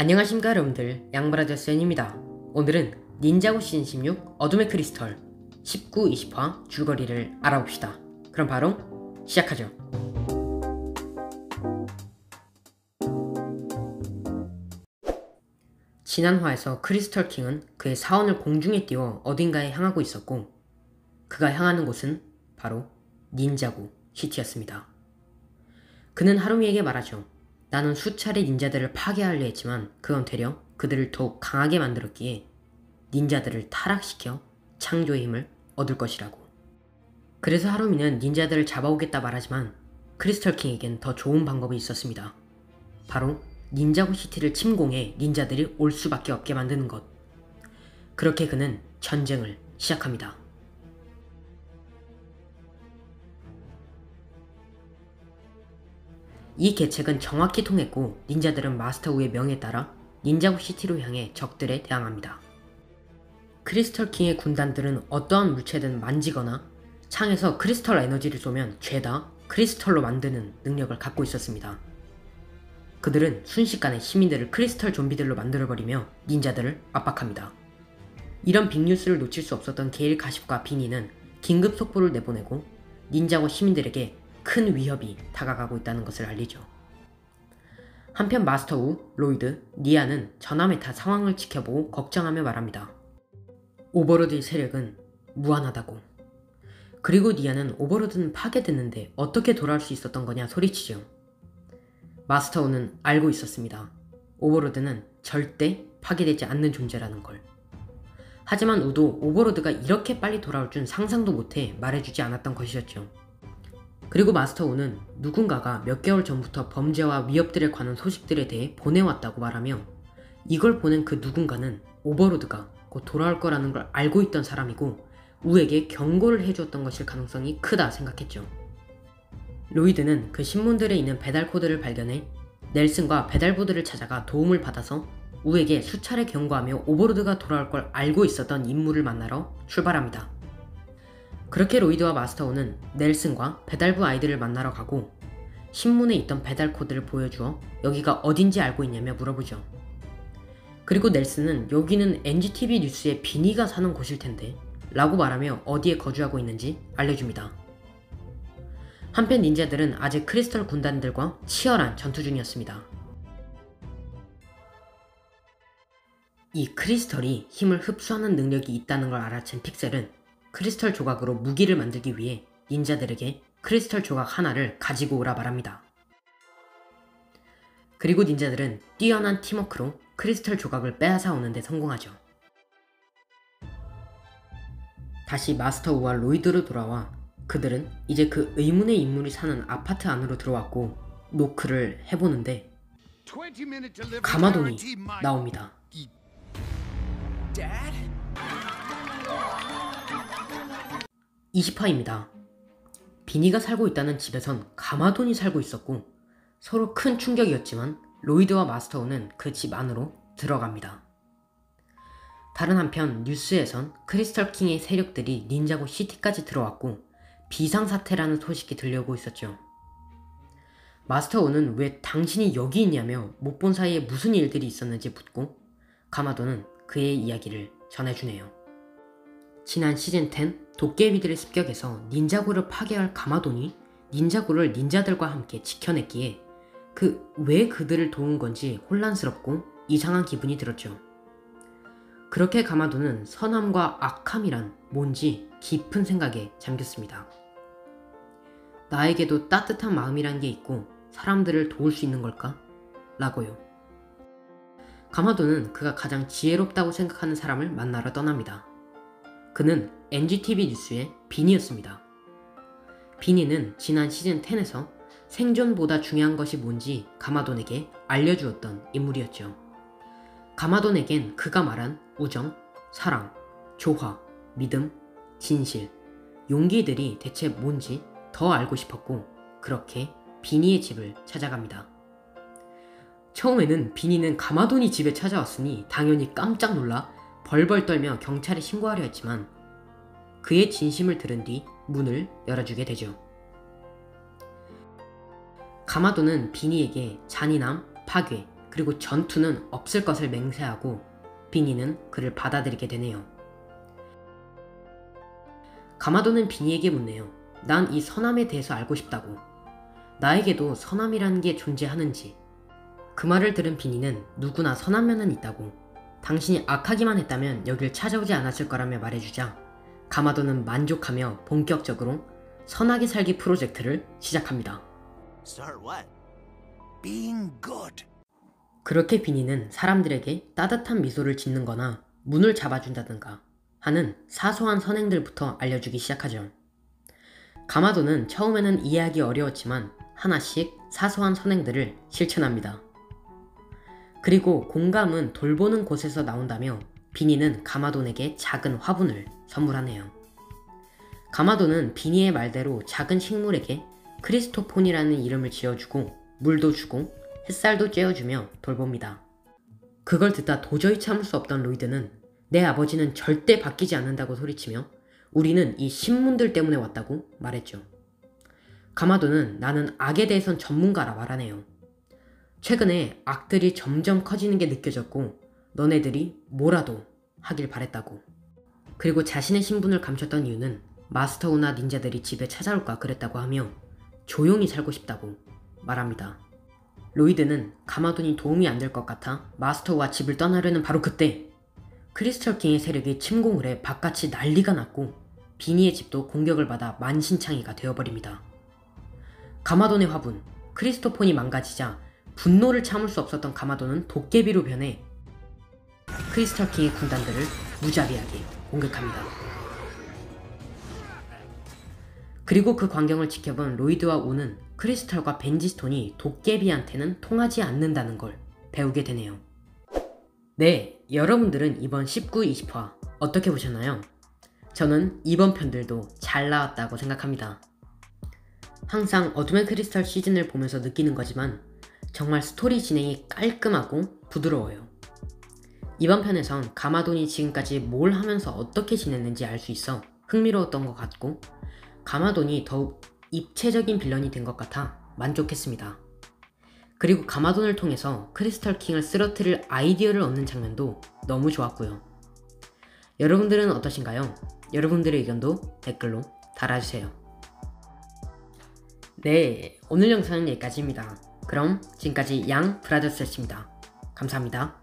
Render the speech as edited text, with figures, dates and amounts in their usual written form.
안녕하십니까 여러분들, 양브라더스연입니다. 오늘은 닌자고 시즌 16 어둠의 크리스털 19, 20화 줄거리를 알아봅시다. 그럼 바로 시작하죠. 지난 화에서 크리스털 킹은 그의 사원을 공중에 띄워 어딘가에 향하고 있었고, 그가 향하는 곳은 바로 닌자고 시티였습니다. 그는 하루미에게 말하죠. 나는 수차례 닌자들을 파괴하려 했지만 그건 되려 그들을 더욱 강하게 만들었기에 닌자들을 타락시켜 창조의 힘을 얻을 것이라고. 그래서 하루미는 닌자들을 잡아오겠다 말하지만 크리스털 킹에겐 더 좋은 방법이 있었습니다. 바로 닌자고 시티를 침공해 닌자들이 올 수밖에 없게 만드는 것. 그렇게 그는 전쟁을 시작합니다. 이 계책은 정확히 통했고 닌자들은 마스터 우의 명에 따라 닌자고 시티로 향해 적들에 대항합니다. 크리스털 킹의 군단들은 어떠한 물체든 만지거나 창에서 크리스털 에너지를 쏘면 죄다 크리스털로 만드는 능력을 갖고 있었습니다. 그들은 순식간에 시민들을 크리스털 좀비들로 만들어버리며 닌자들을 압박합니다. 이런 빅뉴스를 놓칠 수 없었던 게일 가십과 비니는 긴급 속보를 내보내고 닌자고 시민들에게 큰 위협이 다가가고 있다는 것을 알리죠. 한편 마스터 우, 로이드, 니아는 전함에 타 상황을 지켜보고 걱정하며 말합니다. 오버로드의 세력은 무한하다고. 그리고 니아는 오버로드는 파괴됐는데 어떻게 돌아올 수 있었던 거냐 소리치죠. 마스터 우는 알고 있었습니다. 오버로드는 절대 파괴되지 않는 존재라는 걸. 하지만 우도 오버로드가 이렇게 빨리 돌아올 줄 상상도 못해 말해주지 않았던 것이었죠. 그리고 마스터 우는 누군가가 몇 개월 전부터 범죄와 위협들에 관한 소식들에 대해 보내왔다고 말하며, 이걸 보낸 그 누군가는 오버로드가 곧 돌아올 거라는 걸 알고 있던 사람이고 우에게 경고를 해주었던 것일 가능성이 크다 생각했죠. 로이드는 그 신문들에 있는 배달 코드를 발견해 넬슨과 배달부들을 찾아가 도움을 받아서 우에게 수차례 경고하며 오버로드가 돌아올 걸 알고 있었던 인물을 만나러 출발합니다. 그렇게 로이드와 마스터 우는 넬슨과 배달부 아이들을 만나러 가고 신문에 있던 배달 코드를 보여주어 여기가 어딘지 알고 있냐며 물어보죠. 그리고 넬슨은 여기는 NGTV 뉴스에 비니가 사는 곳일 텐데 라고 말하며 어디에 거주하고 있는지 알려줍니다. 한편 닌자들은 아직 크리스털 군단들과 치열한 전투 중이었습니다. 이 크리스털이 힘을 흡수하는 능력이 있다는 걸 알아챈 픽셀은 크리스털 조각으로 무기를 만들기 위해 닌자들에게 크리스털 조각 하나를 가지고 오라 말합니다. 그리고 닌자들은 뛰어난 팀워크로 크리스털 조각을 빼앗아 오는 데 성공하죠. 다시 마스터 우와 로이드로 돌아와 그들은 이제 그 의문의 인물이 사는 아파트 안으로 들어왔고 노크를 해보는데 가마돈이 나옵니다. 20화입니다. 비니가 살고 있다는 집에선 가마돈이 살고 있었고 서로 큰 충격이었지만 로이드와 마스터 우는 그 집 안으로 들어갑니다. 다른 한편 뉴스에선 크리스털 킹의 세력들이 닌자고 시티까지 들어왔고 비상사태라는 소식이 들려오고 있었죠. 마스터 우는 왜 당신이 여기 있냐며 못 본 사이에 무슨 일들이 있었는지 묻고 가마돈은 그의 이야기를 전해주네요. 지난 시즌 10 도깨비들의 습격에서 닌자고를 파괴할 가마돈이 닌자고를 닌자들과 함께 지켜냈기에 왜 그들을 도운 건지 혼란스럽고 이상한 기분이 들었죠. 그렇게 가마돈은 선함과 악함이란 뭔지 깊은 생각에 잠겼습니다. 나에게도 따뜻한 마음이란 게 있고 사람들을 도울 수 있는 걸까? 라고요. 가마돈은 그가 가장 지혜롭다고 생각하는 사람을 만나러 떠납니다. 그는 NGTV 뉴스의 비니였습니다. 비니는 지난 시즌 10에서 생존보다 중요한 것이 뭔지 가마돈에게 알려주었던 인물이었죠. 가마돈에겐 그가 말한 우정, 사랑, 조화, 믿음, 진실, 용기들이 대체 뭔지 더 알고 싶었고 그렇게 비니의 집을 찾아갑니다. 처음에는 비니는 가마돈이 집에 찾아왔으니 당연히 깜짝 놀라 벌벌 떨며 경찰에 신고하려 했지만 그의 진심을 들은 뒤 문을 열어주게 되죠. 가마돈은 비니에게 잔인함, 파괴, 그리고 전투는 없을 것을 맹세하고 비니는 그를 받아들이게 되네요. 가마도는 비니에게 묻네요. 난 이 선함에 대해서 알고 싶다고. 나에게도 선함이라는 게 존재하는지. 그 말을 들은 비니는 누구나 선한 면은 있다고. 당신이 악하기만 했다면 여길 찾아오지 않았을 거라며 말해주자 가마도는 만족하며 본격적으로 선하게 살기 프로젝트를 시작합니다. Start what? Being good. 그렇게 비니는 사람들에게 따뜻한 미소를 짓는 거나 문을 잡아준다든가 하는 사소한 선행들부터 알려주기 시작하죠. 가마도는 처음에는 이해하기 어려웠지만 하나씩 사소한 선행들을 실천합니다. 그리고 공감은 돌보는 곳에서 나온다며 비니는 가마돈에게 작은 화분을 선물하네요. 가마돈은 비니의 말대로 작은 식물에게 크리스토폰이라는 이름을 지어주고 물도 주고 햇살도 쬐어주며 돌봅니다. 그걸 듣다 도저히 참을 수 없던 로이드는 내 아버지는 절대 바뀌지 않는다고 소리치며 우리는 이 신문들 때문에 왔다고 말했죠. 가마돈은 나는 악에 대해선 전문가라 말하네요. 최근에 악들이 점점 커지는 게 느껴졌고 너네들이 뭐라도 하길 바랬다고. 그리고 자신의 신분을 감췄던 이유는 마스터우나 닌자들이 집에 찾아올까 그랬다고 하며 조용히 살고 싶다고 말합니다. 로이드는 가마돈이 도움이 안 될 것 같아 마스터우와 집을 떠나려는 바로 그때 크리스털 킹의 세력이 침공을 해 바깥이 난리가 났고 비니의 집도 공격을 받아 만신창이가 되어버립니다. 가마돈의 화분, 크리스토폰이 망가지자 분노를 참을 수 없었던 가마돈은 도깨비로 변해 크리스털 킹의 군단들을 무자비하게 공격합니다. 그리고 그 광경을 지켜본 로이드와 우는 크리스털과 벤지스톤이 도깨비한테는 통하지 않는다는 걸 배우게 되네요. 네, 여러분들은 이번 19, 20화 어떻게 보셨나요? 저는 이번 편들도 잘 나왔다고 생각합니다. 항상 어둠의 크리스털 시즌을 보면서 느끼는 거지만 정말 스토리 진행이 깔끔하고 부드러워요. 이번 편에선 가마돈이 지금까지 뭘 하면서 어떻게 지냈는지 알 수 있어 흥미로웠던 것 같고 가마돈이 더욱 입체적인 빌런이 된 것 같아 만족했습니다. 그리고 가마돈을 통해서 크리스털 킹을 쓰러뜨릴 아이디어를 얻는 장면도 너무 좋았고요. 여러분들은 어떠신가요? 여러분들의 의견도 댓글로 달아주세요. 네, 오늘 영상은 여기까지입니다. 그럼 지금까지 양 브라더스였습니다. 감사합니다.